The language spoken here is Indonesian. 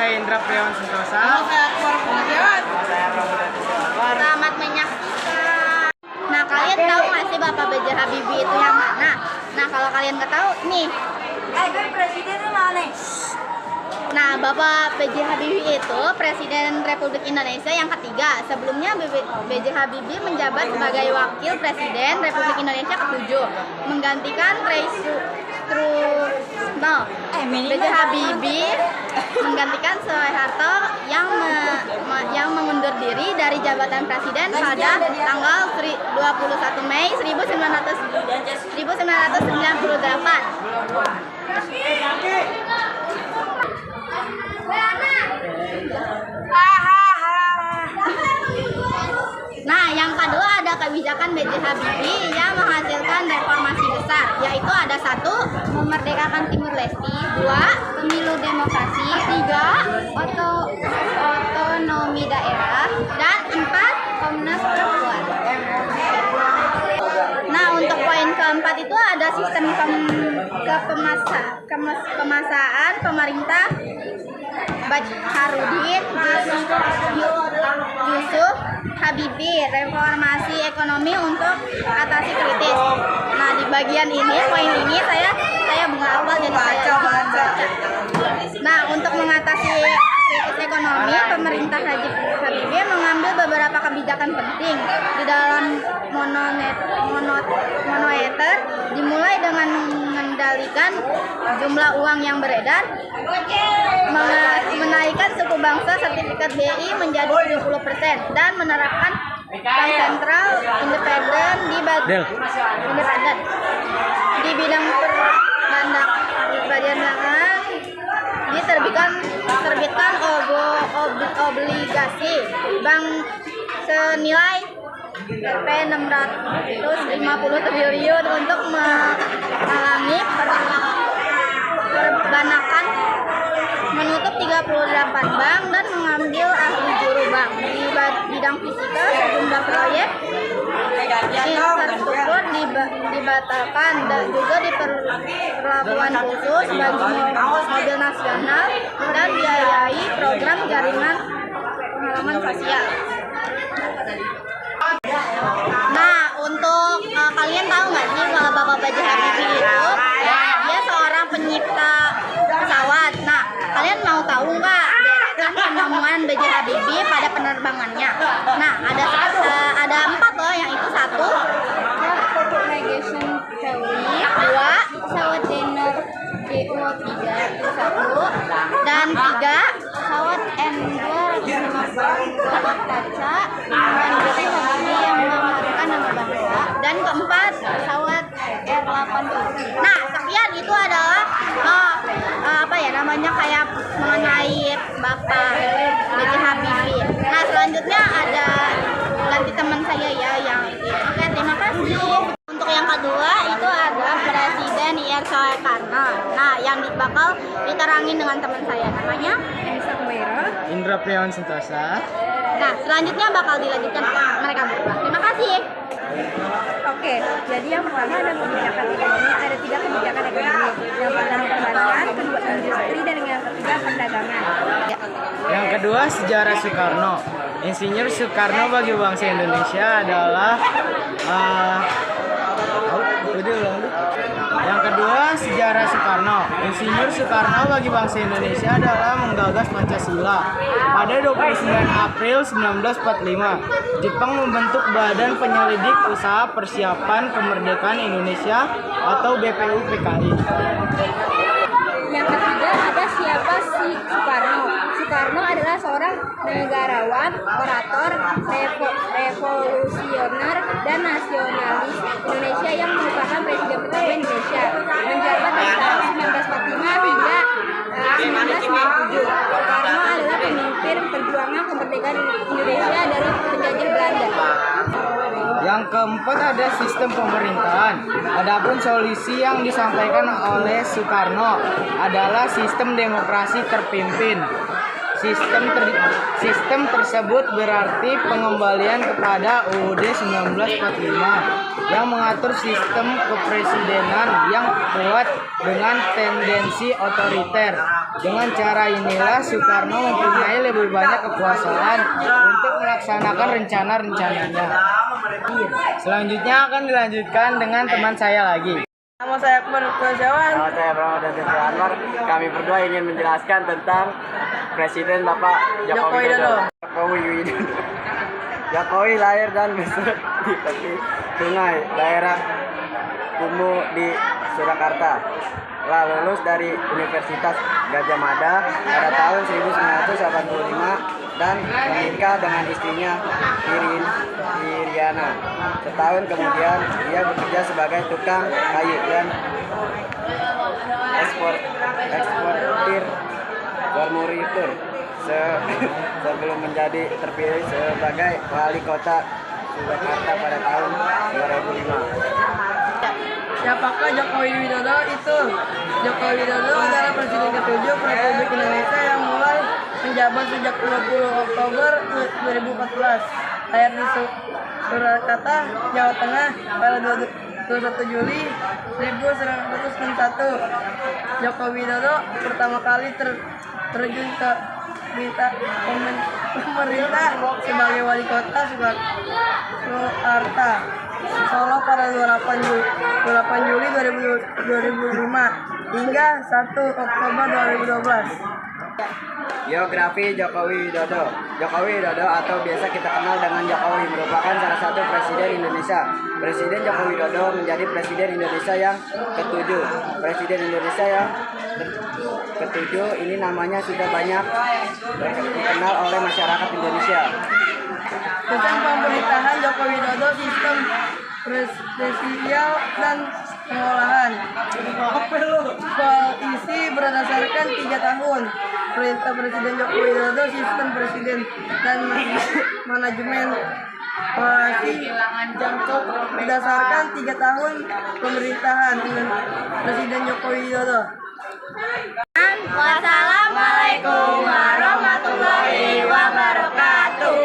saya Indra Priawan Sentosa. Halo, saya Akbar Pengajian. Selamat menyaksikan. Nah, kalian tahu nggak sih Bapak B.J. Habibie itu yang mana? Nah, kalau kalian nggak tahu, nih. Gue presidennya mana? Nah, Bapak B.J. Habibie itu Presiden Republik Indonesia yang ketiga. Sebelumnya B.J. Habibie menjabat sebagai Wakil Presiden Republik Indonesia ke-7, menggantikan B.J. Habibie menggantikan Soeharto yang mengundur diri dari jabatan presiden pada tanggal 21 Mei 1998. Nah, yang kedua ada kebijakan B.J. Habibie yang menghasilkan reformasi besar, yaitu ada 1. Memerdekakan Timur Leste, 2. Pemilu demokrasi, 3. Otonomi daerah, dan 4. Komnas perempuan. Nah, untuk poin keempat itu ada sistem kemasan pemerintah Baharudin Yusuf Habibie, reformasi ekonomi untuk atasi kritis. Nah, di bagian ini, poin ini saya nggak hafal, jadi saya baca. Nah, untuk mengatasi kritis ekonomi, pemerintah Habibie mengambil beberapa kebijakan penting di dalam moneter, dimulai dengan mengendalikan jumlah uang yang beredar, menaikkan suku bangsa sertifikat BI menjadi 70%, dan menerapkan bank sentral independen di bidang perdagangan, diterbitkan obligasi bank senilai Rp 650 triliun untuk menghalangi perbankan, menutup 38 bank, dan mengambil ahli juru bank di bidang fisika. Sejumlah proyek infrastruktur dibatalkan, dan juga diperlakukan khusus bagi mobil nasional, dan biayai program jaringan pengalaman sosial. Nah, untuk kalian tahu nggak sih kalau Bapak B.J. Habibie itu dia seorang pencipta pesawat. Nah, kalian mau tahu nggak deretan penemuan B.J. Habibie pada penerbangannya? Nah, ada 4 loh, yang itu 1. Navigation theory, 2. Pesawat Denner DO-3 itu 1, dan 3. Pesawat Endeavour 50 kaca dengan besi Habibie yang mengharumkan nama bangsa, dan 4. Pesawat R-80. Nah, sekian itu adalah kayak mengenai Bapak B.J. Habibie. Nah, selanjutnya ada ganti teman saya ya yang oke, terima kasih. Untuk yang kedua itu ada Presiden IR Soekarno. Nah, yang bakal diterangin dengan teman saya, namanya Indra Priawan Sentosa. Nah, selanjutnya bakal dilanjutkan mereka berdua. Terima kasih. Oke, jadi yang pertama ada kebijakan ekonomi, ada 3 kebijakan ekonomi. Yang pertama perbankan, kedua industri, dan yang ketiga perdagangan. Yang kedua, sejarah Soekarno. Insinyur Soekarno bagi bangsa Indonesia adalah Yang kedua, sejarah Soekarno. Insinyur Soekarno bagi bangsa Indonesia adalah menggagas Pancasila. Pada 29 April 1945, Jepang membentuk Badan Penyelidik Usaha Persiapan Kemerdekaan Indonesia atau BPUPKI. Yang ketiga ada siapa si Soekarno. Soekarno adalah seorang negarawan, orator, revolusioner, dan nasionalis Indonesia yang merupakan presiden pertama Indonesia, menjabat dari tahun 1945 hingga 1997. Soekarno adalah pemimpin perjuangan kemerdekaan Indonesia dari penjajah Belanda. Yang keempat ada sistem pemerintahan. Adapun solusi yang disampaikan oleh Soekarno adalah sistem demokrasi terpimpin. Sistem tersebut berarti pengembalian kepada UUD 1945 yang mengatur sistem kepresidenan yang kuat dengan tendensi otoriter. Dengan cara inilah Soekarno mempunyai lebih banyak kekuasaan untuk melaksanakan rencana-rencananya. Selanjutnya akan dilanjutkan dengan teman saya lagi. Nama saya Akbar Prajawan. Nama saya Ramadan Jati Anwar. Kami berdua ingin menjelaskan tentang Presiden Bapak Joko Widodo. Jokowi lahir dan besar di tepi sungai daerah Kumu di Surakarta. Lalu lulus dari Universitas Gadjah Mada pada tahun 1985 dan menikah dengan istrinya Iriana. Setahun kemudian dia bekerja sebagai tukang kayu dan eksportir formulatur sebelum menjadi terpilih sebagai wali kota Surakarta pada tahun 2005. Siapakah Joko Widodo itu? Joko Widodo adalah Presiden ke-7 Republik Indonesia yang mulai menjabat sejak 20 Oktober 2014. Lahir di Surakarta, Jawa Tengah pada 21 Juli 1991. Joko Widodo pertama kali terjun ke pemerintah sebagai wali kota Surakarta Solo pada 28 Juli 2005 hingga 1 Oktober 2012. Biografi Jokowi Widodo. Jokowi Widodo atau biasa kita kenal dengan Jokowi merupakan salah satu presiden Indonesia. Presiden Jokowi Widodo menjadi presiden Indonesia yang ke-7. Presiden Indonesia yang ke-7 ini namanya sudah banyak dikenal oleh masyarakat Indonesia. Tentang pemerintahan Joko Widodo, sistem presidensial dan pengolahan. Koalisi berdasarkan 3 tahun. Perintah Presiden Joko Widodo, sistem presiden dan manajemen koalisi berdasarkan 3 tahun pemerintahan Presiden Joko Widodo. Wassalamualaikum warahmatullahi wabarakatuh.